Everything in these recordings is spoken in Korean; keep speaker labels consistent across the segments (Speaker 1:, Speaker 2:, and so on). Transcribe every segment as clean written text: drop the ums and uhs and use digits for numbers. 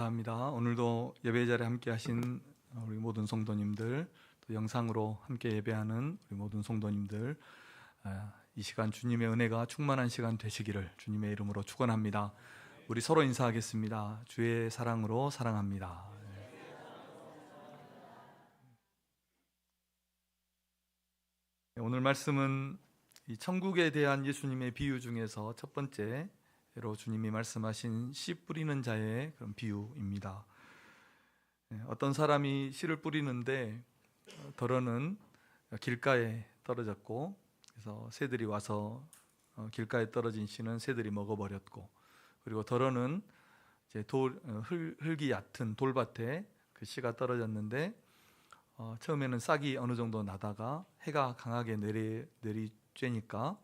Speaker 1: 감사합니다. 오늘도 예배 자리에 함께 하신 우리 모든 성도님들, 또 영상으로 함께 예배하는 우리 모든 성도님들, 이 시간 주님의 은혜가 충만한 시간 되시기를 주님의 이름으로 축원합니다. 우리 서로 인사하겠습니다. 주의 사랑으로 사랑합니다. 오늘 말씀은 이 천국에 대한 예수님의 비유 중에서 첫 번째로 주님이 말씀하신 씨 뿌리는 자의 그런 비유입니다. 어떤 사람이 씨를 뿌리는데 덜어는 길가에 떨어졌고, 그래서 새들이 와서 길가에 떨어진 씨는 새들이 먹어버렸고, 그리고 덜어는 이제 흙이 얕은 돌밭에 그 씨가 떨어졌는데 처음에는 싹이 어느 정도 나다가 해가 강하게 내리쬐니까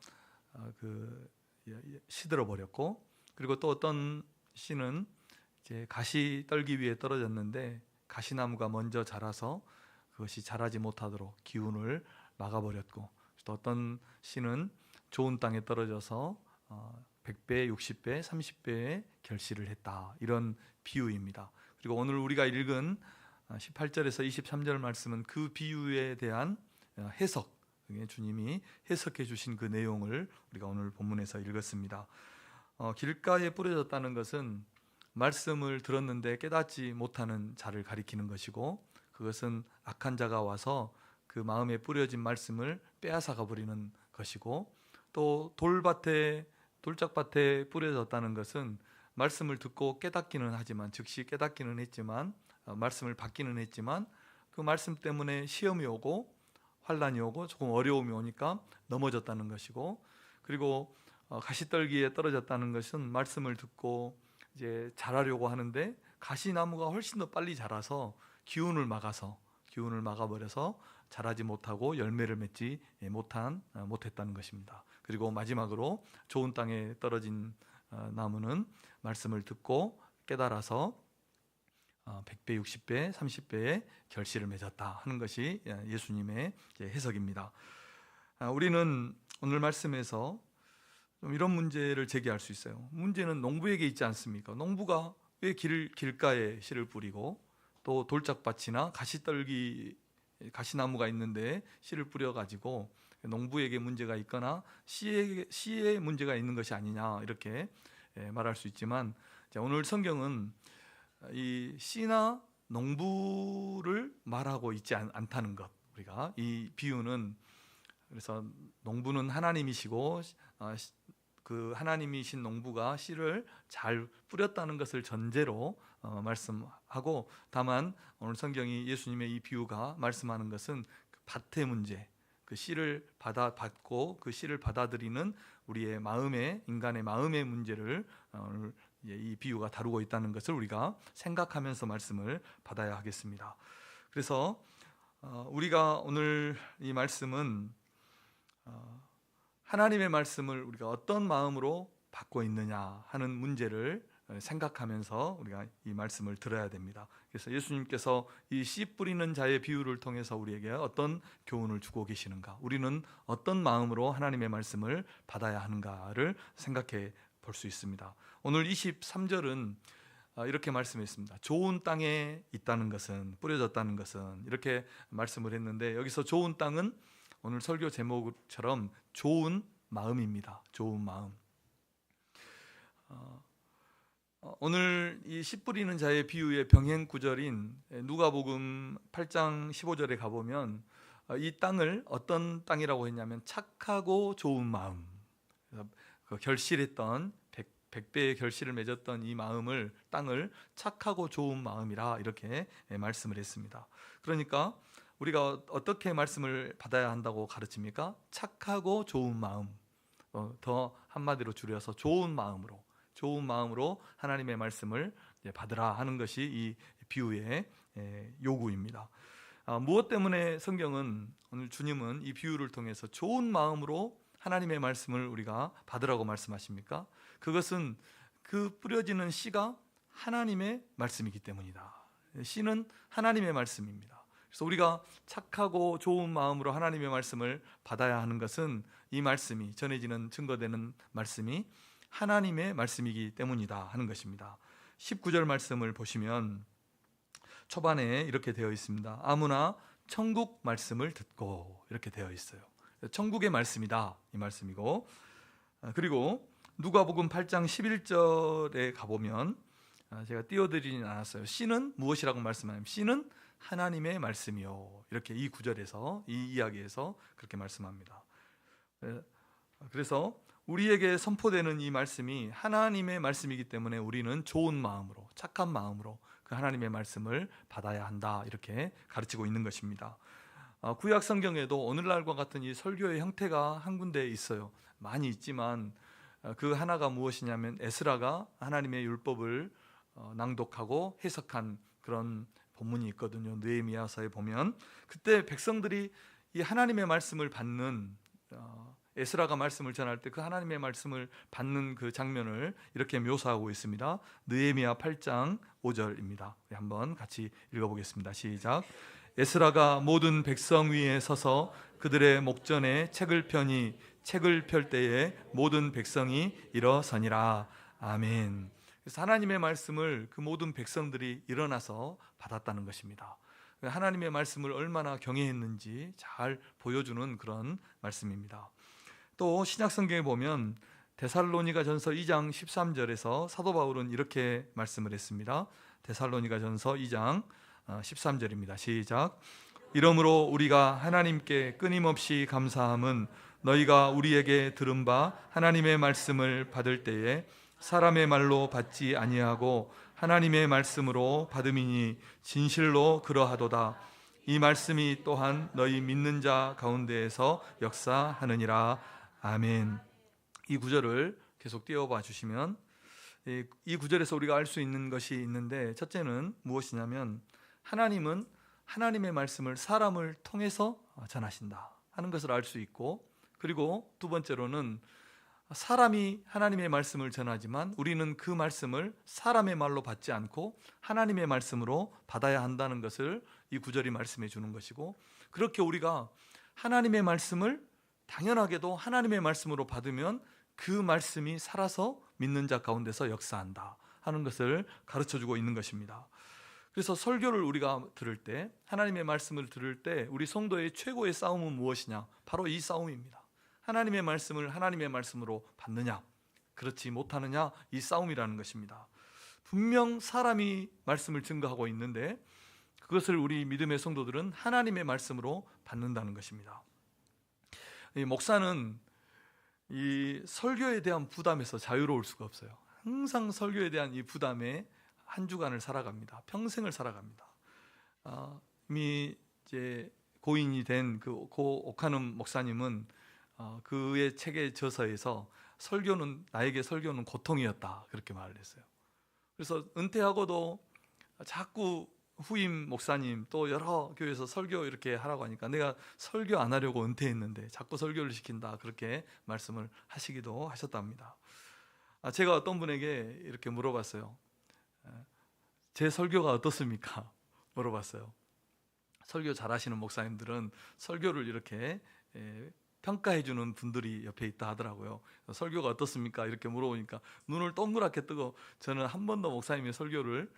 Speaker 1: 시들어 버렸고, 그리고 또 어떤 씨는 이제 가시 떨기 위해 떨어졌는데 가시나무가 먼저 자라서 그것이 자라지 못하도록 기운을 막아버렸고, 또 어떤 씨는 좋은 땅에 떨어져서 100배, 60배, 30배의 결실을 했다, 이런 비유입니다. 그리고 오늘 우리가 읽은 18절에서 23절 말씀은 그 비유에 대한 해석, 주님이 해석해 주신 그 내용을 우리가 오늘 본문에서 읽었습니다. 길가에 뿌려졌다는 것은 말씀을 들었는데 깨닫지 못하는 자를 가리키는 것이고, 그것은 악한 자가 와서 그 마음에 뿌려진 말씀을 빼앗아가 버리는 것이고, 또 돌짝밭에 뿌려졌다는 것은 말씀을 듣고 깨닫기는 하지만, 즉시 깨닫기는 했지만, 말씀을 받기는 했지만 그 말씀 때문에 시험이 오고 환난이 오고 조금 어려움이 오니까 넘어졌다는 것이고, 그리고 가시떨기에 떨어졌다는 것은 말씀을 듣고 이제 자라려고 하는데 가시나무가 훨씬 더 빨리 자라서 기운을 막아버려서 자라지 못하고 열매를 맺지 못했다는 것입니다. 그리고 마지막으로 좋은 땅에 떨어진 나무는 말씀을 듣고 깨달아서 100배, 60배, 30배의 결실을 맺었다 하는 것이 예수님의 해석입니다. 우리는 오늘 말씀에서 좀 이런 문제를 제기할 수 있어요. 문제는 농부에게 있지 않습니까? 농부가 왜 길가에 씨를 뿌리고 또 돌짝밭이나 가시나무가 있는데 씨를 뿌려가지고 농부에게 문제가 있거나 씨에 문제가 있는 것이 아니냐, 이렇게 말할 수 있지만, 오늘 성경은 이 씨나 농부를 말하고 있지 않다는 것, 우리가 이 비유는, 그래서 농부는 하나님이시고 그 하나님이신 농부가 씨를 잘 뿌렸다는 것을 전제로 말씀하고, 다만 오늘 성경이 예수님의 이 비유가 말씀하는 것은 그 밭의 문제, 그 씨를 받고 그 씨를 받아들이는 우리의 인간의 마음의 문제를 오늘 이 비유가 다루고 있다는 것을 우리가 생각하면서 말씀을 받아야 하겠습니다. 그래서 우리가 오늘 이 말씀은 하나님의 말씀을 우리가 어떤 마음으로 받고 있느냐 하는 문제를 생각하면서 우리가 이 말씀을 들어야 됩니다. 그래서 예수님께서 이 씨 뿌리는 자의 비유를 통해서 우리에게 어떤 교훈을 주고 계시는가, 우리는 어떤 마음으로 하나님의 말씀을 받아야 하는가를 생각해 볼 수 있습니다. 오늘 23절은 이렇게 말씀했습니다. 좋은 땅에 있다는 것은, 뿌려졌다는 것은, 이렇게 말씀을 했는데, 여기서 좋은 땅은 오늘 설교 제목처럼 좋은 마음입니다. 좋은 마음. 오늘 이 씨 뿌리는 자의 비유의 병행 구절인 누가복음 8장 15절에 가보면 이 땅을 어떤 땅이라고 했냐면 착하고 좋은 마음, 그 결실했던 100배의 결실을 맺었던 이 땅을 착하고 좋은 마음이라 이렇게 말씀을 했습니다. 그러니까 우리가 어떻게 말씀을 받아야 한다고 가르칩니까? 착하고 좋은 마음, 더 한마디로 줄여서 좋은 마음으로 하나님의 말씀을 받으라 하는 것이 이 비유의 요구입니다. 무엇 때문에 성경은, 오늘 주님은 이 비유를 통해서 좋은 마음으로 하나님의 말씀을 우리가 받으라고 말씀하십니까? 그것은 그 뿌려지는 씨가 하나님의 말씀이기 때문이다. 씨는 하나님의 말씀입니다. 그래서 우리가 착하고 좋은 마음으로 하나님의 말씀을 받아야 하는 것은 이 말씀이, 전해지는 증거되는 말씀이 하나님의 말씀이기 때문이다 하는 것입니다. 19절 말씀을 보시면 초반에 이렇게 되어 있습니다. 아무나 천국 말씀을 듣고, 이렇게 되어 있어요. 천국의 말씀이다, 이 말씀이고, 그리고 누가복음 8장 11절에 가보면 제가 띄워드리진 않았어요. 씨는 무엇이라고 말씀하냐면 씨는 하나님의 말씀이요, 이렇게 이 구절에서, 이 이야기에서 그렇게 말씀합니다. 그래서 우리에게 선포되는 이 말씀이 하나님의 말씀이기 때문에 우리는 좋은 마음으로, 착한 마음으로 그 하나님의 말씀을 받아야 한다, 이렇게 가르치고 있는 것입니다. 구약 성경에도 오늘날과 같은 이 설교의 형태가 한 군데 있어요. 많이 있지만 그 하나가 무엇이냐면 에스라가 하나님의 율법을 낭독하고 해석한 그런 본문이 있거든요. 느헤미야서에 보면 그때 백성들이 이 하나님의 말씀을 받는, 에스라가 말씀을 전할 때 그 하나님의 말씀을 받는 그 장면을 이렇게 묘사하고 있습니다. 느헤미야 8장 5절입니다. 한번 같이 읽어보겠습니다. 시작. 에스라가 모든 백성 위에 서서 그들의 목전에 책을 펴니 책을 펼 때에 모든 백성이 일어서니라. 아멘. 그래서 하나님의 말씀을 그 모든 백성들이 일어나서 받았다는 것입니다. 하나님의 말씀을 얼마나 경외했는지 잘 보여주는 그런 말씀입니다. 또 신약 성경에 보면 데살로니가전서 2장 13절에서 사도 바울은 이렇게 말씀을 했습니다. 데살로니가전서 2장 13절입니다. 시작. 이러므로 우리가 하나님께 끊임없이 감사함은 너희가 우리에게 들은 바 하나님의 말씀을 받을 때에 사람의 말로 받지 아니하고 하나님의 말씀으로 받음이니 진실로 그러하도다. 이 말씀이 또한 너희 믿는 자 가운데에서 역사하느니라. 아멘. 이 구절을 계속 띄워봐 주시면 이 구절에서 우리가 알 수 있는 것이 있는데, 첫째는 무엇이냐면 하나님은 하나님의 말씀을 사람을 통해서 전하신다 하는 것을 알 수 있고, 그리고 두 번째로는 사람이 하나님의 말씀을 전하지만 우리는 그 말씀을 사람의 말로 받지 않고 하나님의 말씀으로 받아야 한다는 것을 이 구절이 말씀해 주는 것이고, 그렇게 우리가 하나님의 말씀을 당연하게도 하나님의 말씀으로 받으면 그 말씀이 살아서 믿는 자 가운데서 역사한다 하는 것을 가르쳐주고 있는 것입니다. 그래서 설교를 우리가 들을 때, 하나님의 말씀을 들을 때 우리 성도의 최고의 싸움은 무엇이냐? 바로 이 싸움입니다. 하나님의 말씀을 하나님의 말씀으로 받느냐, 그렇지 못하느냐, 이 싸움이라는 것입니다. 분명 사람이 말씀을 증거하고 있는데 그것을 우리 믿음의 성도들은 하나님의 말씀으로 받는다는 것입니다. 이 목사는 이 설교에 대한 부담에서 자유로울 수가 없어요. 항상 설교에 대한 이 부담에 한 주간을 살아갑니다. 평생을 살아갑니다. 이미 이제 고인이 된 그 고 오카눔 목사님은 그의 책의 저서에서 나에게 설교는 고통이었다, 그렇게 말을 했어요. 그래서 은퇴하고도 자꾸 후임 목사님 또 여러 교회에서 설교 이렇게 하라고 하니까 내가 설교 안 하려고 은퇴했는데 자꾸 설교를 시킨다, 그렇게 말씀을 하시기도 하셨답니다. 제가 어떤 분에게 이렇게 물어봤어요. 제 설교가 어떻습니까? 물어봤어요. 설교 잘하시는 목사님들은 설교를 이렇게 평가해 주는 분들이 옆에 있다 하더라고요. 설교가 어떻습니까? 이렇게 물어보니까 눈을 동그랗게 뜨고, 저는 한 번도 목사님의 설교를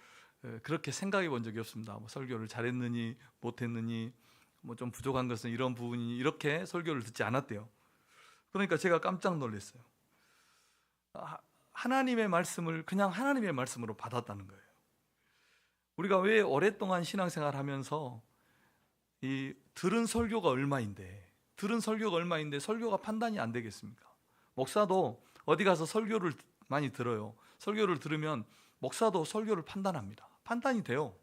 Speaker 1: 그렇게 생각해 본 적이 없습니다. 설교를 잘했느니 못했느니 좀 부족한 것은 이런 부분이, 이렇게 설교를 듣지 않았대요. 그러니까 제가 깜짝 놀랐어요. 하나님의 말씀을 그냥 하나님의 말씀으로 받았다는 거예요. 우리가 왜 오랫동안 신앙생활 하면서 이 들은 설교가 얼마인데 설교가 판단이 안 되겠습니까? 목사도 어디 가서 설교를 많이 들어요. 설교를 들으면 목사도 설교를 판단합니다. 판단이 돼요.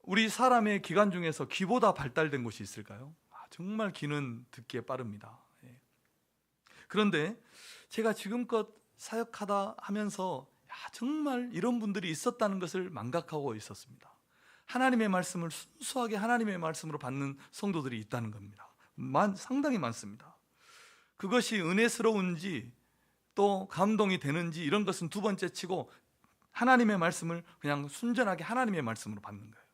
Speaker 1: 우리 사람의 기관 중에서 귀보다 발달된 곳이 있을까요? 정말 귀는 듣기에 빠릅니다. 그런데 제가 지금껏 사역하다 하면서 정말 이런 분들이 있었다는 것을 망각하고 있었습니다. 하나님의 말씀을 순수하게 하나님의 말씀으로 받는 성도들이 있다는 겁니다. 상당히 많습니다. 그것이 은혜스러운지 또 감동이 되는지 이런 것은 두 번째 치고 하나님의 말씀을 그냥 순전하게 하나님의 말씀으로 받는 거예요.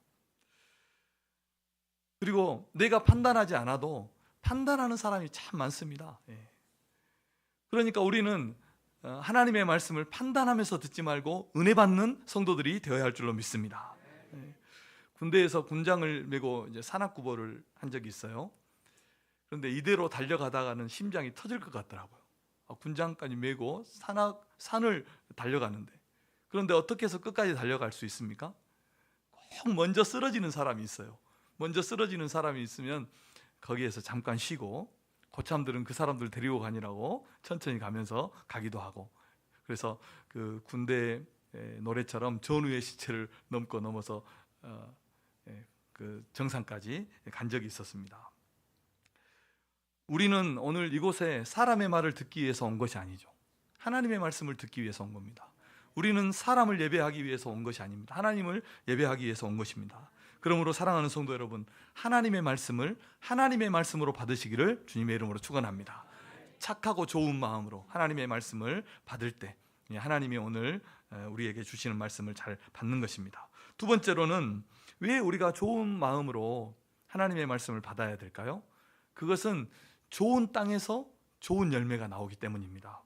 Speaker 1: 그리고 내가 판단하지 않아도 판단하는 사람이 참 많습니다. 그러니까 우리는 하나님의 말씀을 판단하면서 듣지 말고 은혜 받는 성도들이 되어야 할 줄로 믿습니다. 군대에서 군장을 메고 이제 산악구보를 한 적이 있어요. 그런데 이대로 달려가다가는 심장이 터질 것 같더라고요. 군장까지 메고 산을 달려가는데, 그런데 어떻게 해서 끝까지 달려갈 수 있습니까? 꼭 먼저 쓰러지는 사람이 있어요. 먼저 쓰러지는 사람이 있으면 거기에서 잠깐 쉬고, 고참들은 그 사람들 데리고 가니라고 천천히 가면서 가기도 하고, 그래서 그 군대 노래처럼 전우의 시체를 넘어서 그 정상까지 간 적이 있었습니다. 우리는 오늘 이곳에 사람의 말을 듣기 위해서 온 것이 아니죠. 하나님의 말씀을 듣기 위해서 온 겁니다. 우리는 사람을 예배하기 위해서 온 것이 아닙니다. 하나님을 예배하기 위해서 온 것입니다. 그러므로 사랑하는 성도 여러분, 하나님의 말씀을 하나님의 말씀으로 받으시기를 주님의 이름으로 축원합니다. 착하고 좋은 마음으로 하나님의 말씀을 받을 때 하나님이 오늘 우리에게 주시는 말씀을 잘 받는 것입니다. 두 번째로는 왜 우리가 좋은 마음으로 하나님의 말씀을 받아야 될까요? 그것은 좋은 땅에서 좋은 열매가 나오기 때문입니다.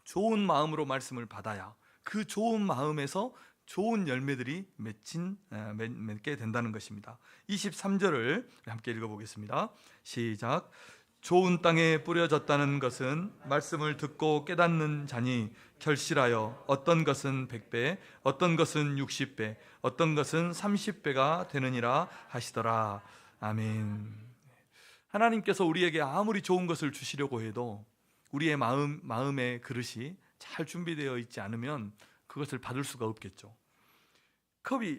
Speaker 1: 좋은 마음으로 말씀을 받아야 그 좋은 마음에서 좋은 열매들이 맺게 된다는 것입니다. 23절을 함께 읽어보겠습니다. 시작. 좋은 땅에 뿌려졌다는 것은 말씀을 듣고 깨닫는 자니 결실하여 어떤 것은 100배, 어떤 것은 60배, 어떤 것은 30배가 되느니라 하시더라. 아멘. 하나님께서 우리에게 아무리 좋은 것을 주시려고 해도 우리의 마음의 그릇이 잘 준비되어 있지 않으면 그것을 받을 수가 없겠죠.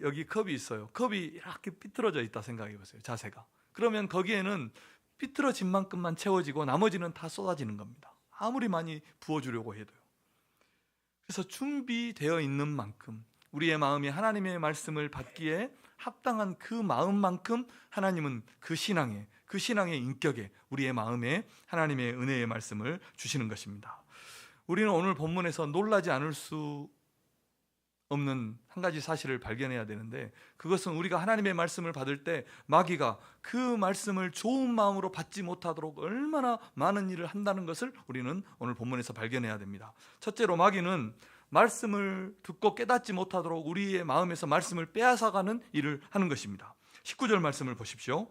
Speaker 1: 여기 컵이 있어요. 컵이 이렇게 삐뚤어져 있다 생각해 보세요. 자세가. 그러면 거기에는 삐뚤어진 만큼만 채워지고 나머지는 다 쏟아지는 겁니다. 아무리 많이 부어주려고 해도요. 그래서 준비되어 있는 만큼 우리의 마음이 하나님의 말씀을 받기에 합당한 그 마음만큼 하나님은 그 신앙의 인격에 우리의 마음에 하나님의 은혜의 말씀을 주시는 것입니다. 우리는 오늘 본문에서 놀라지 않을 수 없는 한 가지 사실을 발견해야 되는데, 그것은 우리가 하나님의 말씀을 받을 때 마귀가 그 말씀을 좋은 마음으로 받지 못하도록 얼마나 많은 일을 한다는 것을 우리는 오늘 본문에서 발견해야 됩니다. 첫째로 마귀는 말씀을 듣고 깨닫지 못하도록 우리의 마음에서 말씀을 빼앗아가는 일을 하는 것입니다. 19절 말씀을 보십시오.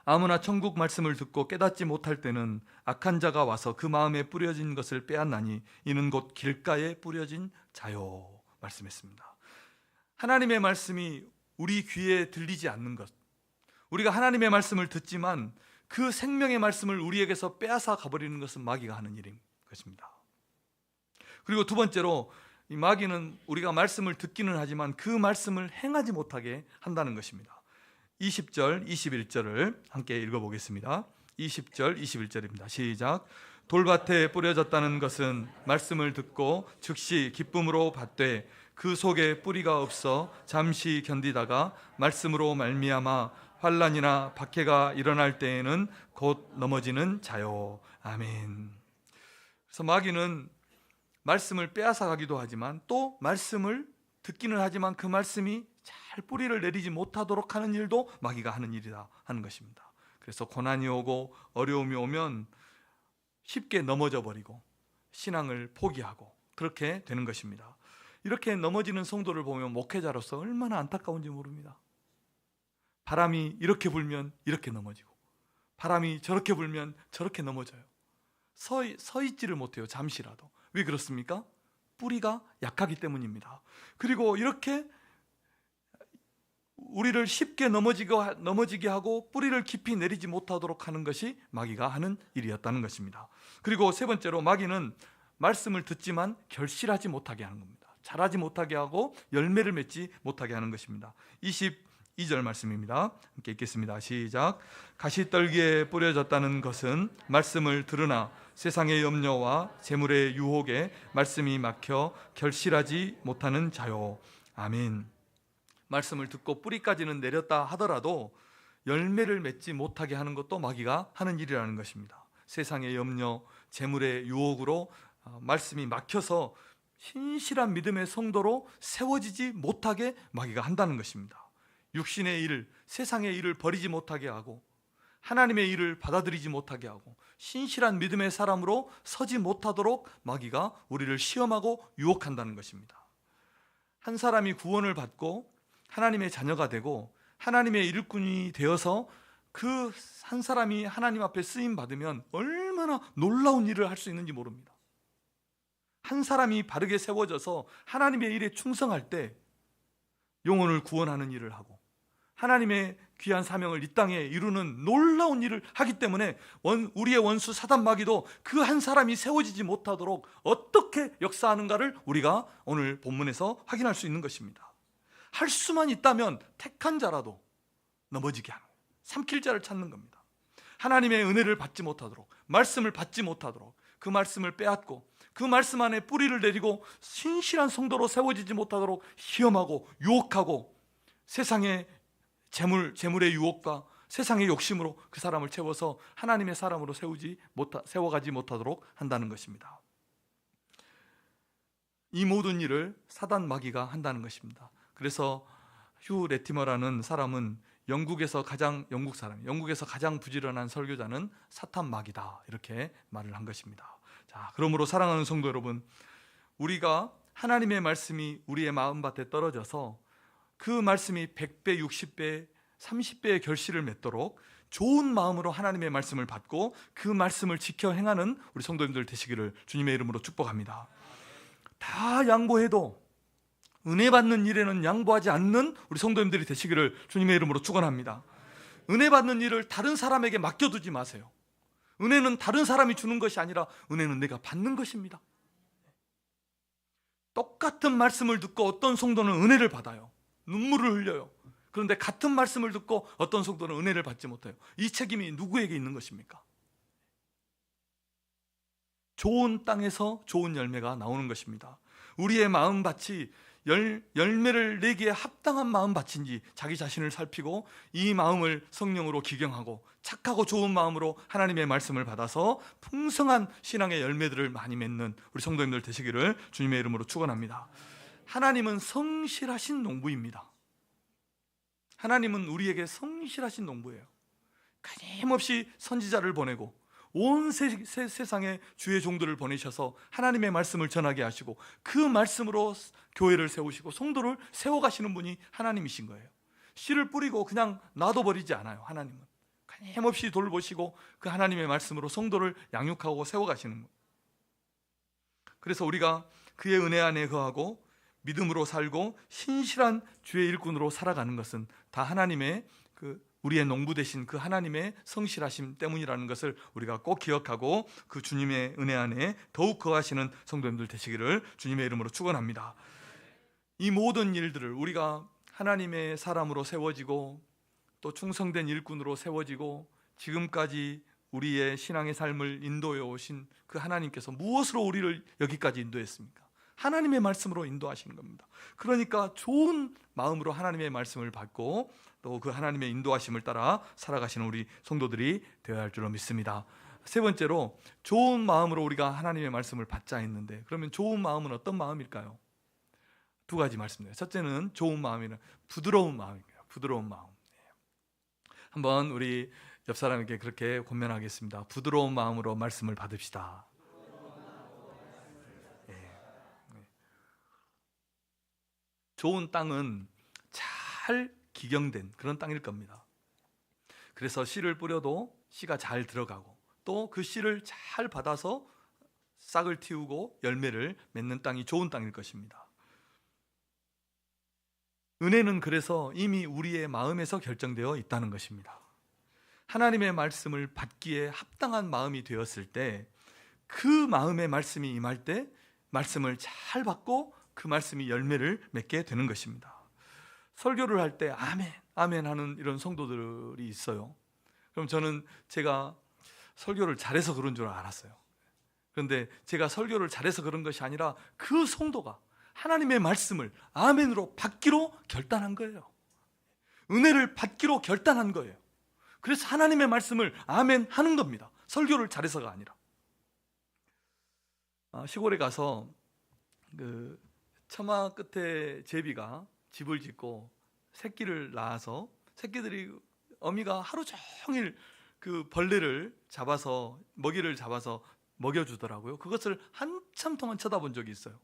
Speaker 1: 아무나 천국 말씀을 듣고 깨닫지 못할 때는 악한 자가 와서 그 마음에 뿌려진 것을 빼앗나니 이는 곧 길가에 뿌려진 자요, 말씀했습니다. 하나님의 말씀이 우리 귀에 들리지 않는 것, 우리가 하나님의 말씀을 듣지만 그 생명의 말씀을 우리에게서 빼앗아 가버리는 것은 마귀가 하는 일인 것입니다. 그리고 두 번째로 이 마귀는 우리가 말씀을 듣기는 하지만 그 말씀을 행하지 못하게 한다는 것입니다. 20절, 21절을 함께 읽어보겠습니다. 20절, 21절입니다. 시작. 돌밭에 뿌려졌다는 것은 말씀을 듣고 즉시 기쁨으로 받되 그 속에 뿌리가 없어 잠시 견디다가 말씀으로 말미암아 환난이나 박해가 일어날 때에는 곧 넘어지는 자요. 아멘. 그래서 마귀는 말씀을 빼앗아 가기도 하지만 또 말씀을 듣기는 하지만 그 말씀이 잘 뿌리를 내리지 못하도록 하는 일도 마귀가 하는 일이다 하는 것입니다. 그래서 고난이 오고 어려움이 오면 쉽게 넘어져 버리고 신앙을 포기하고 그렇게 되는 것입니다. 이렇게 넘어지는 성도를 보면 목회자로서 얼마나 안타까운지 모릅니다. 바람이 이렇게 불면 이렇게 넘어지고 바람이 저렇게 불면 저렇게 넘어져요. 서 있지를 못해요. 잠시라도. 왜 그렇습니까? 뿌리가 약하기 때문입니다. 그리고 이렇게 우리를 쉽게 넘어지게 하고 뿌리를 깊이 내리지 못하도록 하는 것이 마귀가 하는 일이었다는 것입니다. 그리고 세 번째로 마귀는 말씀을 듣지만 결실하지 못하게 하는 겁니다. 자라지 못하게 하고 열매를 맺지 못하게 하는 것입니다. 22절 말씀입니다. 함께 읽겠습니다. 시작. 가시떨기에 뿌려졌다는 것은 말씀을 들으나 세상의 염려와 재물의 유혹에 말씀이 막혀 결실하지 못하는 자요. 아멘. 말씀을 듣고 뿌리까지는 내렸다 하더라도 열매를 맺지 못하게 하는 것도 마귀가 하는 일이라는 것입니다. 세상의 염려, 재물의 유혹으로 말씀이 막혀서 신실한 믿음의 성도로 세워지지 못하게 마귀가 한다는 것입니다. 육신의 일, 세상의 일을 버리지 못하게 하고 하나님의 일을 받아들이지 못하게 하고 신실한 믿음의 사람으로 서지 못하도록 마귀가 우리를 시험하고 유혹한다는 것입니다. 한 사람이 구원을 받고 하나님의 자녀가 되고 하나님의 일꾼이 되어서 그 한 사람이 하나님 앞에 쓰임 받으면 얼마나 놀라운 일을 할 수 있는지 모릅니다. 한 사람이 바르게 세워져서 하나님의 일에 충성할 때 영혼을 구원하는 일을 하고 하나님의 귀한 사명을 이 땅에 이루는 놀라운 일을 하기 때문에 우리의 원수 사단 마귀도 그 한 사람이 세워지지 못하도록 어떻게 역사하는가를 우리가 오늘 본문에서 확인할 수 있는 것입니다. 할 수만 있다면 택한 자라도 넘어지게 하는, 삼킬 자를 찾는 겁니다. 하나님의 은혜를 받지 못하도록, 말씀을 받지 못하도록, 그 말씀을 빼앗고 그 말씀 안에 뿌리를 내리고 신실한 성도로 세워지지 못하도록 시험하고 유혹하고 세상의 재물의 유혹과 세상의 욕심으로 그 사람을 채워서 하나님의 사람으로 세워가지 못하도록 한다는 것입니다. 이 모든 일을 사단 마귀가 한다는 것입니다. 그래서 휴 레티머라는 사람은 영국에서 가장 부지런한 설교자는 사탄 마귀다, 이렇게 말을 한 것입니다. 자, 그러므로 사랑하는 성도 여러분, 우리가 하나님의 말씀이 우리의 마음밭에 떨어져서 그 말씀이 100배, 60배, 30배의 결실을 맺도록 좋은 마음으로 하나님의 말씀을 받고 그 말씀을 지켜 행하는 우리 성도님들 되시기를 주님의 이름으로 축복합니다. 다 양보해도 은혜 받는 일에는 양보하지 않는 우리 성도님들이 되시기를 주님의 이름으로 축원합니다. 은혜 받는 일을 다른 사람에게 맡겨두지 마세요. 은혜는 다른 사람이 주는 것이 아니라 은혜는 내가 받는 것입니다. 똑같은 말씀을 듣고 어떤 성도는 은혜를 받아요. 눈물을 흘려요. 그런데 같은 말씀을 듣고 어떤 성도는 은혜를 받지 못해요. 이 책임이 누구에게 있는 것입니까? 좋은 땅에서 좋은 열매가 나오는 것입니다. 우리의 마음밭이 열매를 내기에 합당한 마음밭인지 자기 자신을 살피고 이 마음을 성령으로 기경하고 착하고 좋은 마음으로 하나님의 말씀을 받아서 풍성한 신앙의 열매들을 많이 맺는 우리 성도님들 되시기를 주님의 이름으로 축원합니다. 하나님은 성실하신 농부입니다. 하나님은 우리에게 성실하신 농부예요. 끊임없이 선지자를 보내고 온 세상에 주의 종들을 보내셔서 하나님의 말씀을 전하게 하시고 그 말씀으로 교회를 세우시고 성도를 세워가시는 분이 하나님이신 거예요. 씨를 뿌리고 그냥 놔둬버리지 않아요. 하나님은 끊임없이 돌보시고 그 하나님의 말씀으로 성도를 양육하고 세워가시는 거예요. 그래서 우리가 그의 은혜 안에 거하고 믿음으로 살고 신실한 주의 일꾼으로 살아가는 것은 다 하나님의 우리의 농부 되신 그 하나님의 성실하심 때문이라는 것을 우리가 꼭 기억하고 그 주님의 은혜 안에 더욱 거하시는 성도님들 되시기를 주님의 이름으로 축원합니다. 이 모든 일들을 우리가 하나님의 사람으로 세워지고 또 충성된 일꾼으로 세워지고 지금까지 우리의 신앙의 삶을 인도해 오신 그 하나님께서 무엇으로 우리를 여기까지 인도했습니까? 하나님의 말씀으로 인도하시는 겁니다. 그러니까 좋은 마음으로 하나님의 말씀을 받고 또 그 하나님의 인도하심을 따라 살아가시는 우리 성도들이 되어야 할 줄로 믿습니다. 세 번째로 좋은 마음으로 우리가 하나님의 말씀을 받자 했는데, 그러면 좋은 마음은 어떤 마음일까요? 두 가지 말씀드려요. 첫째는 좋은 마음이란 부드러운 마음입니다. 부드러운 마음. 한번 우리 옆 사람에게 그렇게 권면하겠습니다. 부드러운 마음으로 말씀을 받읍시다. 좋은 땅은 잘 기경된 그런 땅일 겁니다. 그래서 씨를 뿌려도 씨가 잘 들어가고 또 그 씨를 잘 받아서 싹을 틔우고 열매를 맺는 땅이 좋은 땅일 것입니다. 은혜는 그래서 이미 우리의 마음에서 결정되어 있다는 것입니다. 하나님의 말씀을 받기에 합당한 마음이 되었을 때 그 마음의 말씀이 임할 때 말씀을 잘 받고 그 말씀이 열매를 맺게 되는 것입니다. 설교를 할 때 아멘, 아멘 하는 이런 성도들이 있어요. 그럼 저는 제가 설교를 잘해서 그런 줄 알았어요. 그런데 제가 설교를 잘해서 그런 것이 아니라 그 성도가 하나님의 말씀을 아멘으로 받기로 결단한 거예요. 은혜를 받기로 결단한 거예요. 그래서 하나님의 말씀을 아멘 하는 겁니다. 설교를 잘해서가 아니라. 시골에 가서 그 처마 끝에 제비가 집을 짓고 새끼를 낳아서 새끼들이 어미가 하루 종일 그 벌레를 잡아서 먹이를 잡아서 먹여주더라고요. 그것을 한참 동안 쳐다본 적이 있어요.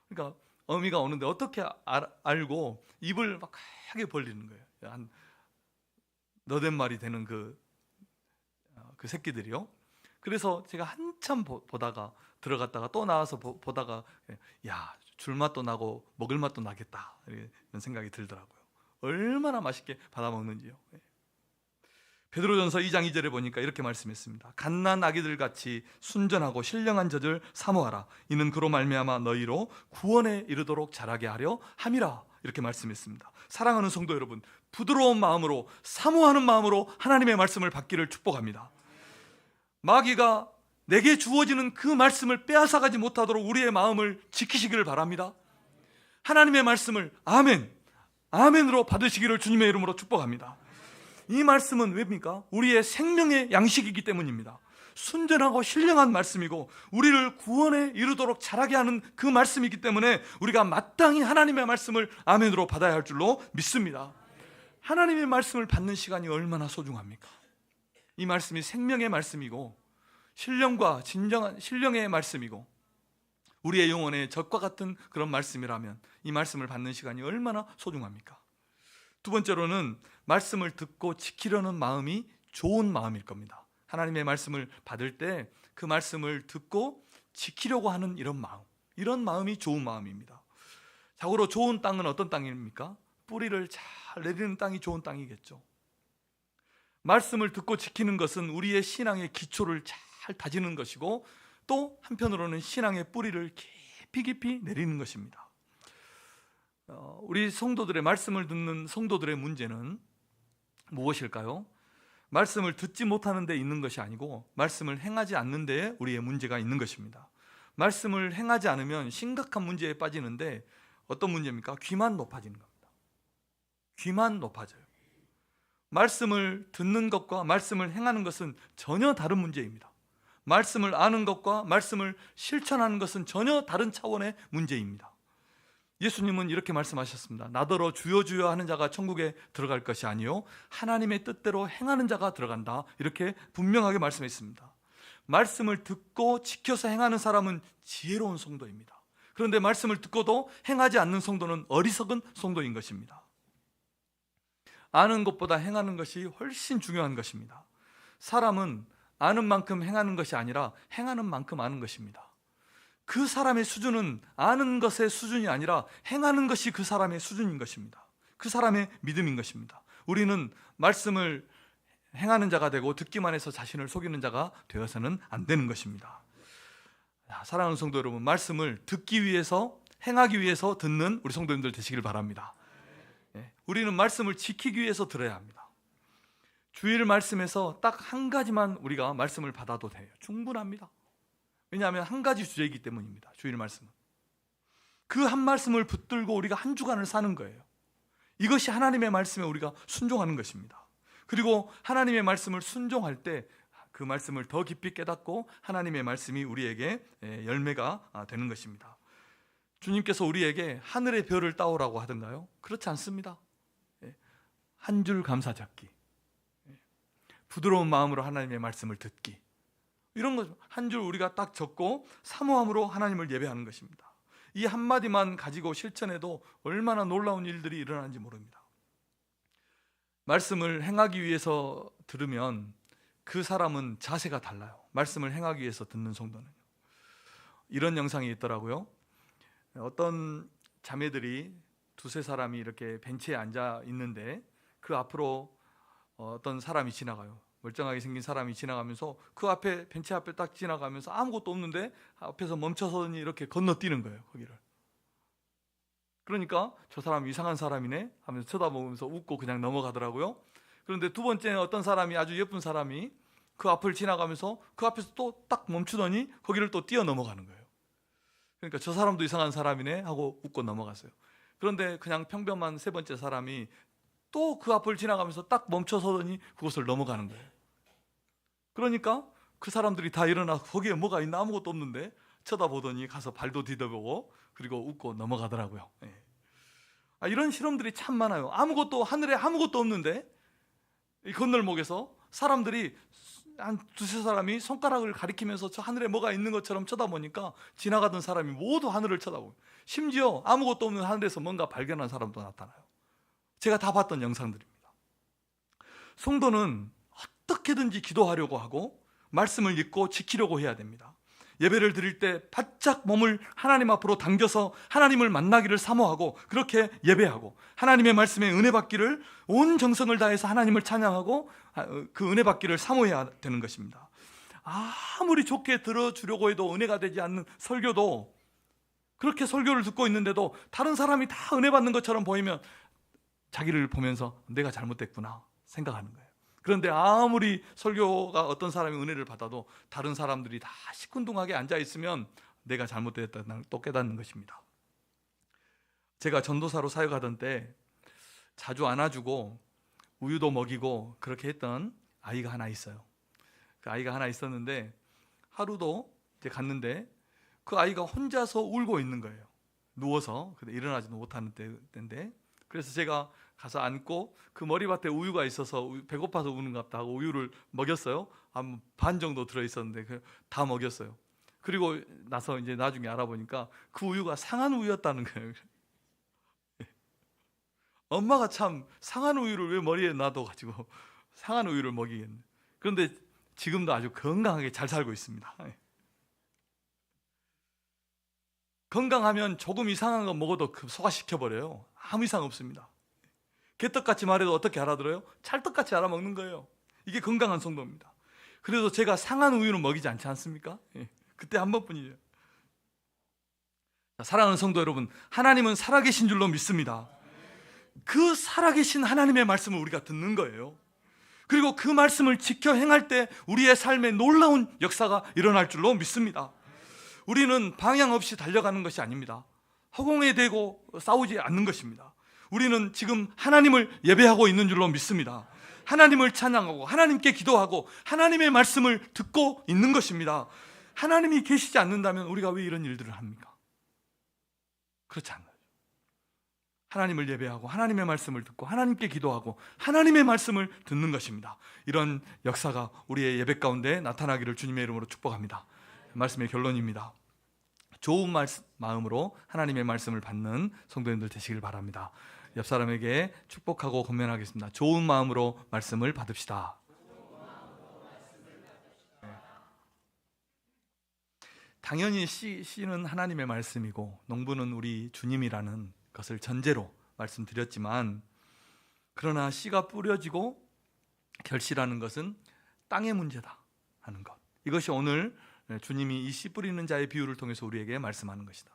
Speaker 1: 그러니까 어미가 오는데 어떻게 알고 입을 막 크게 벌리는 거예요. 한 너댓 마리 되는 그 새끼들이요. 그래서 제가 한참 보다가 들어갔다가 또 나와서 보다가 야, 줄 맛도 나고 먹을 맛도 나겠다 이런 생각이 들더라고요. 얼마나 맛있게 받아먹는지요. 베드로전서 2장 2절에 보니까 이렇게 말씀했습니다. 갓난 아기들 같이 순전하고 신령한 젖을 사모하라. 이는 그로 말미암아 너희로 구원에 이르도록 자라게 하려 함이라. 이렇게 말씀했습니다. 사랑하는 성도 여러분, 부드러운 마음으로 사모하는 마음으로 하나님의 말씀을 받기를 축복합니다. 마귀가 내게 주어지는 그 말씀을 빼앗아가지 못하도록 우리의 마음을 지키시기를 바랍니다. 하나님의 말씀을 아멘, 아멘으로 받으시기를 주님의 이름으로 축복합니다. 이 말씀은 왜입니까? 우리의 생명의 양식이기 때문입니다. 순전하고 신령한 말씀이고 우리를 구원에 이르도록 자라게 하는 그 말씀이기 때문에 우리가 마땅히 하나님의 말씀을 아멘으로 받아야 할 줄로 믿습니다. 하나님의 말씀을 받는 시간이 얼마나 소중합니까? 이 말씀이 생명의 말씀이고 신령과 진정한 신령의 말씀이고 우리의 영혼의 젖과 같은 그런 말씀이라면 이 말씀을 받는 시간이 얼마나 소중합니까? 두 번째로는 말씀을 듣고 지키려는 마음이 좋은 마음일 겁니다. 하나님의 말씀을 받을 때 그 말씀을 듣고 지키려고 하는 이런 마음이 좋은 마음입니다. 자고로 좋은 땅은 어떤 땅입니까? 뿌리를 잘 내리는 땅이 좋은 땅이겠죠. 말씀을 듣고 지키는 것은 우리의 신앙의 기초를 잘 다지는 것이고 또 한편으로는 신앙의 뿌리를 깊이 내리는 것입니다. 우리 성도들의 말씀을 듣는 성도들의 문제는 무엇일까요? 말씀을 듣지 못하는 데 있는 것이 아니고 말씀을 행하지 않는 데에 우리의 문제가 있는 것입니다. 말씀을 행하지 않으면 심각한 문제에 빠지는데 어떤 문제입니까? 귀만 높아지는 겁니다. 귀만 높아져요. 말씀을 듣는 것과 말씀을 행하는 것은 전혀 다른 문제입니다. 말씀을 아는 것과 말씀을 실천하는 것은 전혀 다른 차원의 문제입니다. 예수님은 이렇게 말씀하셨습니다. 나더러 주여 주여 하는 자가 천국에 들어갈 것이 아니요 하나님의 뜻대로 행하는 자가 들어간다. 이렇게 분명하게 말씀했습니다. 말씀을 듣고 지켜서 행하는 사람은 지혜로운 성도입니다. 그런데 말씀을 듣고도 행하지 않는 성도는 어리석은 성도인 것입니다. 아는 것보다 행하는 것이 훨씬 중요한 것입니다. 사람은 아는 만큼 행하는 것이 아니라 행하는 만큼 아는 것입니다. 그 사람의 수준은 아는 것의 수준이 아니라 행하는 것이 그 사람의 수준인 것입니다. 그 사람의 믿음인 것입니다. 우리는 말씀을 행하는 자가 되고 듣기만 해서 자신을 속이는 자가 되어서는 안 되는 것입니다. 사랑하는 성도 여러분, 말씀을 듣기 위해서 행하기 위해서 듣는 우리 성도님들 되시길 바랍니다. 우리는 말씀을 지키기 위해서 들어야 합니다. 주일 말씀에서 딱 한 가지만 우리가 말씀을 받아도 돼요. 충분합니다. 왜냐하면 한 가지 주제이기 때문입니다. 주일 말씀은 그 한 말씀을 붙들고 우리가 한 주간을 사는 거예요. 이것이 하나님의 말씀에 우리가 순종하는 것입니다. 그리고 하나님의 말씀을 순종할 때 그 말씀을 더 깊이 깨닫고 하나님의 말씀이 우리에게 열매가 되는 것입니다. 주님께서 우리에게 하늘의 별을 따오라고 하던가요? 그렇지 않습니다. 한 줄 감사 잡기, 부드러운 마음으로 하나님의 말씀을 듣기, 이런 거 한 줄 우리가 딱 적고 사모함으로 하나님을 예배하는 것입니다. 이 한마디만 가지고 실천해도 얼마나 놀라운 일들이 일어나는지 모릅니다. 말씀을 행하기 위해서 들으면 그 사람은 자세가 달라요. 말씀을 행하기 위해서 듣는 성도는. 이런 영상이 있더라고요. 어떤 자매들이 두세 사람이 이렇게 벤치에 앉아 있는데 그 앞으로 어떤 사람이 지나가요. 멀쩡하게 생긴 사람이 지나가면서 그 앞에 벤치 앞에 딱 지나가면서 아무것도 없는데 앞에서 멈춰서니 이렇게 건너뛰는 거예요. 거기를. 그러니까 저 사람 이상한 사람이네 하면서 쳐다보면서 웃고 그냥 넘어가더라고요. 그런데 두 번째는 어떤 사람이, 아주 예쁜 사람이 그 앞을 지나가면서 그 앞에서 또 딱 멈추더니 거기를 또 뛰어 넘어가는 거예요. 그러니까 저 사람도 이상한 사람이네 하고 웃고 넘어갔어요. 그런데 그냥 평범한 세 번째 사람이 또 그 앞을 지나가면서 딱 멈춰서더니 그곳을 넘어가는 거예요. 그러니까 그 사람들이 다 일어나서 거기에 뭐가 있나 아무것도 없는데 쳐다보더니 가서 발도 디뎌보고 그리고 웃고 넘어가더라고요. 이런 실험들이 참 많아요. 아무것도, 하늘에 아무것도 없는데 이 건널목에서 사람들이 한 두세 사람이 손가락을 가리키면서 저 하늘에 뭐가 있는 것처럼 쳐다보니까 지나가던 사람이 모두 하늘을 쳐다보고, 심지어 아무것도 없는 하늘에서 뭔가 발견한 사람도 나타나요. 제가 다 봤던 영상들입니다. 성도는 어떻게든지 기도하려고 하고 말씀을 읽고 지키려고 해야 됩니다. 예배를 드릴 때 바짝 몸을 하나님 앞으로 당겨서 하나님을 만나기를 사모하고 그렇게 예배하고, 하나님의 말씀에 은혜 받기를 온 정성을 다해서 하나님을 찬양하고 그 은혜 받기를 사모해야 되는 것입니다. 아무리 좋게 들어주려고 해도 은혜가 되지 않는 설교도, 그렇게 설교를 듣고 있는데도 다른 사람이 다 은혜 받는 것처럼 보이면 자기를 보면서 내가 잘못됐구나 생각하는 거예요. 그런데 아무리 설교가 어떤 사람이 은혜를 받아도 다른 사람들이 다 시큰둥하게 앉아있으면 내가 잘못됐다는 걸 또 깨닫는 것입니다. 제가 전도사로 사역하던 때 자주 안아주고 우유도 먹이고 그렇게 했던 아이가 하나 있어요. 그 아이가 하나 있었는데 하루도 이제 갔는데 그 아이가 혼자서 울고 있는 거예요. 누워서. 근데 일어나지도 못하는 때인데, 그래서 제가 가서 안고 그 머리밭에 우유가 있어서 배고파서 우는 것 같다 하고 우유를 먹였어요. 한 반 정도 들어있었는데 다 먹였어요. 그리고 나서 이제 나중에 알아보니까 그 우유가 상한 우유였다는 거예요. 엄마가 참 상한 우유를 왜 머리에 놔둬가지고 상한 우유를 먹이겠네. 그런데 지금도 아주 건강하게 잘 살고 있습니다. 건강하면 조금 이상한 거 먹어도 소화시켜버려요. 아무 이상 없습니다. 개떡같이 말해도 어떻게 알아들어요? 찰떡같이 알아먹는 거예요. 이게 건강한 성도입니다. 그래도 제가 상한 우유는 먹이지 않지 않습니까? 그때 한 번뿐이죠. 사랑하는 성도 여러분, 하나님은 살아계신 줄로 믿습니다. 그 살아계신 하나님의 말씀을 우리가 듣는 거예요. 그리고 그 말씀을 지켜 행할 때 우리의 삶에 놀라운 역사가 일어날 줄로 믿습니다. 우리는 방향 없이 달려가는 것이 아닙니다. 허공에 대고 싸우지 않는 것입니다. 우리는 지금 하나님을 예배하고 있는 줄로 믿습니다. 하나님을 찬양하고 하나님께 기도하고 하나님의 말씀을 듣고 있는 것입니다. 하나님이 계시지 않는다면 우리가 왜 이런 일들을 합니까? 그렇지 않나요? 하나님을 예배하고 하나님의 말씀을 듣고 하나님께 기도하고 하나님의 말씀을 듣는 것입니다. 이런 역사가 우리의 예배 가운데 나타나기를 주님의 이름으로 축복합니다. 말씀의 결론입니다. 좋은 마음으로 하나님의 말씀을 받는 성도님들 되시길 바랍니다. 옆 사람에게 축복하고 권면하겠습니다. 좋은 마음으로 말씀을 받읍시다. 당연히 씨는 하나님의 말씀이고 농부는 우리 주님이라는 것을 전제로 말씀드렸지만, 그러나 씨가 뿌려지고 결실하는 것은 땅의 문제다 하는 것, 이것이 오늘 주님이 이 씨 뿌리는 자의 비유를 통해서 우리에게 말씀하는 것이다.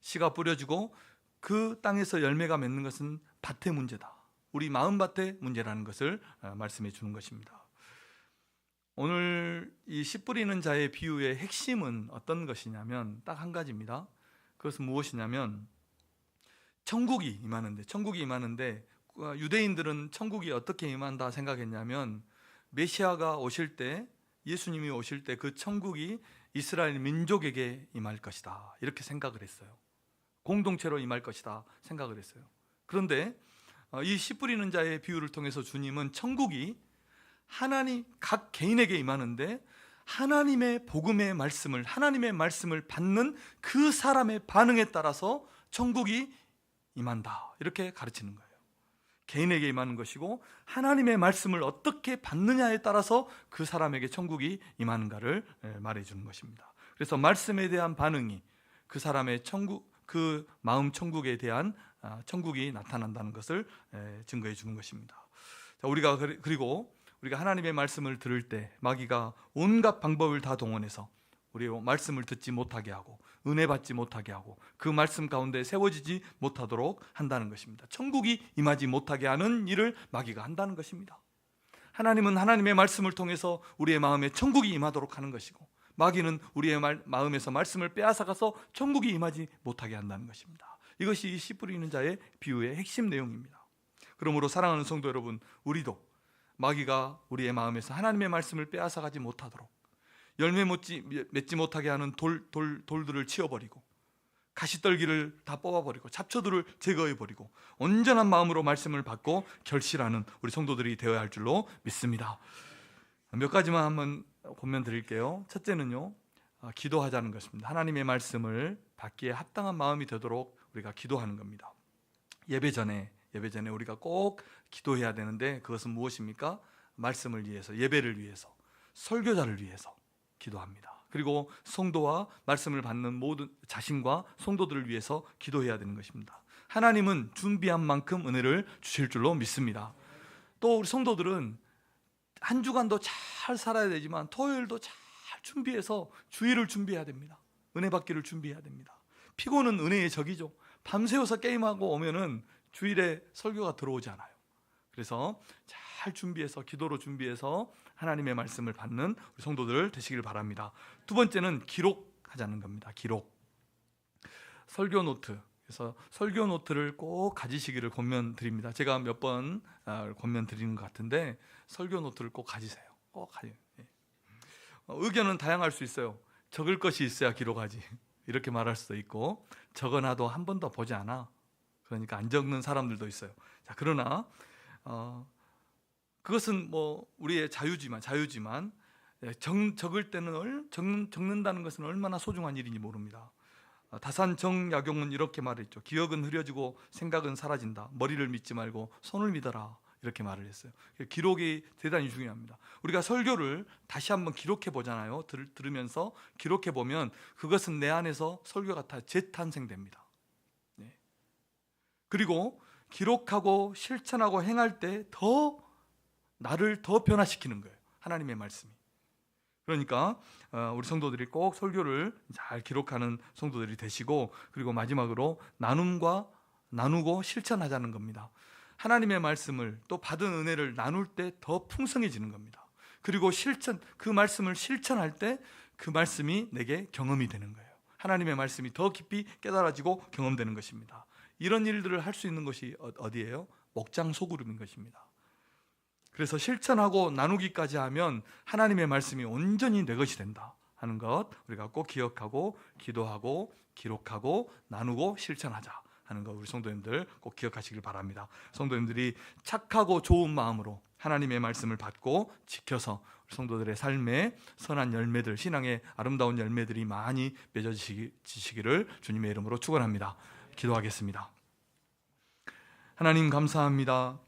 Speaker 1: 씨가 뿌려지고 그 땅에서 열매가 맺는 것은 밭의 문제다, 우리 마음밭의 문제라는 것을 말씀해 주는 것입니다. 오늘 이 씨 뿌리는 자의 비유의 핵심은 어떤 것이냐면 딱 한 가지입니다. 그것은 무엇이냐면 천국이 임하는데 유대인들은 천국이 어떻게 임한다 생각했냐면 메시아가 오실 때, 예수님이 오실 때 그 천국이 이스라엘 민족에게 임할 것이다 이렇게 생각을 했어요. 공동체로 임할 것이다 생각을 했어요. 그런데 이 씨 뿌리는 자의 비유를 통해서 주님은 천국이 하나님 각 개인에게 임하는데 하나님의 복음의 말씀을, 하나님의 말씀을 받는 그 사람의 반응에 따라서 천국이 임한다 이렇게 가르치는 거예요. 개인에게 임하는 것이고 하나님의 말씀을 어떻게 받느냐에 따라서 그 사람에게 천국이 임하는가를 말해주는 것입니다. 그래서 말씀에 대한 반응이 그 사람의 천국, 그 마음 천국에 대한 천국이 나타난다는 것을 증거해 주는 것입니다. 그리고 우리가 하나님의 말씀을 들을 때 마귀가 온갖 방법을 다 동원해서 우리 말씀을 듣지 못하게 하고 은혜 받지 못하게 하고 그 말씀 가운데 세워지지 못하도록 한다는 것입니다. 천국이 임하지 못하게 하는 일을 마귀가 한다는 것입니다. 하나님은 하나님의 말씀을 통해서 우리의 마음에 천국이 임하도록 하는 것이고, 마귀는 우리의 마음에서 말씀을 빼앗아가서 천국이 임하지 못하게 한다는 것입니다. 이것이 이 씨 뿌리는 자의 비유의 핵심 내용입니다. 그러므로 사랑하는 성도 여러분, 우리도 마귀가 우리의 마음에서 하나님의 말씀을 빼앗아가지 못하도록 열매 맺지 못하게 하는 돌들을 치워버리고 가시떨기를 다 뽑아버리고 잡초들을 제거해버리고 온전한 마음으로 말씀을 받고 결실하는 우리 성도들이 되어야 할 줄로 믿습니다. 몇 가지만 한번 권면 드릴게요. 첫째는요, 기도하자는 것입니다. 하나님의 말씀을 받기에 합당한 마음이 되도록 우리가 기도하는 겁니다. 예배 전에 우리가 꼭 기도해야 되는데, 그것은 무엇입니까? 말씀을 위해서, 예배를 위해서, 설교자를 위해서 기도합니다. 그리고 성도와 말씀을 받는 모든 자신과 성도들을 위해서 기도해야 되는 것입니다. 하나님은 준비한 만큼 은혜를 주실 줄로 믿습니다. 또 우리 성도들은 한 주간도 잘 살아야 되지만 토요일도 잘 준비해서 주일을 준비해야 됩니다. 은혜 받기를 준비해야 됩니다. 피곤은 은혜의 적이죠. 밤새워서 게임하고 오면은 주일에 설교가 들어오지 않아요. 그래서 잘 준비해서, 기도로 준비해서 하나님의 말씀을 받는 우리 성도들 되시길 바랍니다. 두 번째는 기록하자는 겁니다. 기록. 설교 노트. 그래서 설교 노트를 꼭 가지시기를 권면드립니다. 제가 몇 번 권면 드리는 것 같은데, 설교 노트를 꼭 가지세요. 꼭 가요. 의견은 다양할 수 있어요. 적을 것이 있어야 기록하지, 이렇게 말할 수도 있고, 적어놔도 한 번도 보지 않아, 그러니까 안 적는 사람들도 있어요. 자, 그러나 그것은 뭐 우리의 자유지만 적을 때는 적는다는 것은 얼마나 소중한 일인지 모릅니다. 다산 정약용은 이렇게 말했죠. 기억은 흐려지고 생각은 사라진다. 머리를 믿지 말고 손을 믿어라, 이렇게 말을 했어요. 기록이 대단히 중요합니다. 우리가 설교를 다시 한번 기록해 보잖아요. 들으면서 기록해 보면 그것은 내 안에서 설교가 다 재탄생됩니다. 네. 그리고 기록하고 실천하고 행할 때 더 나를 더 변화시키는 거예요, 하나님의 말씀이. 그러니까 우리 성도들이 꼭 설교를 잘 기록하는 성도들이 되시고, 그리고 마지막으로 나누고 실천하자는 겁니다. 하나님의 말씀을, 또 받은 은혜를 나눌 때 더 풍성해지는 겁니다. 그리고 그 말씀을 실천할 때 그 말씀이 내게 경험이 되는 거예요. 하나님의 말씀이 더 깊이 깨달아지고 경험되는 것입니다. 이런 일들을 할 수 있는 것이 어디예요? 목장 소그룹인 것입니다. 그래서 실천하고 나누기까지 하면 하나님의 말씀이 온전히 내 것이 된다 하는 것, 우리가 꼭 기억하고, 기도하고, 기록하고, 나누고, 실천하자 하는 것, 우리 성도님들 꼭 기억하시길 바랍니다. 성도님들이 착하고 좋은 마음으로 하나님의 말씀을 받고 지켜서 우리 성도들의 삶에 선한 열매들, 신앙의 아름다운 열매들이 많이 맺어지시기를 주님의 이름으로 축원합니다. 기도하겠습니다. 하나님, 감사합니다.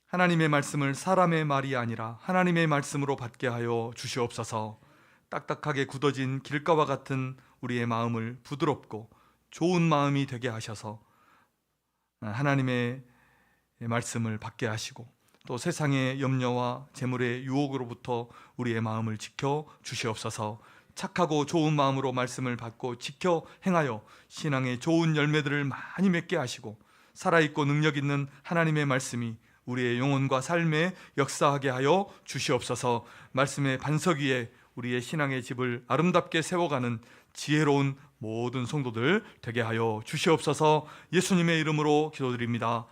Speaker 1: 하나님의 말씀을 사람의 말이 아니라 하나님의 말씀으로 받게 하여 주시옵소서. 딱딱하게 굳어진 길가와 같은 우리의 마음을 부드럽고 좋은 마음이 되게 하셔서 하나님의 말씀을 받게 하시고, 또 세상의 염려와 재물의 유혹으로부터 우리의 마음을 지켜 주시옵소서. 착하고 좋은 마음으로 말씀을 받고 지켜 행하여 신앙의 좋은 열매들을 많이 맺게 하시고, 살아있고 능력 있는 하나님의 말씀이 우리의 영혼과 삶에 역사하게 하여 주시옵소서. 말씀의 반석 위에 우리의 신앙의 집을 아름답게 세워가는 지혜로운 모든 성도들 되게 하여 주시옵소서. 예수님의 이름으로 기도드립니다.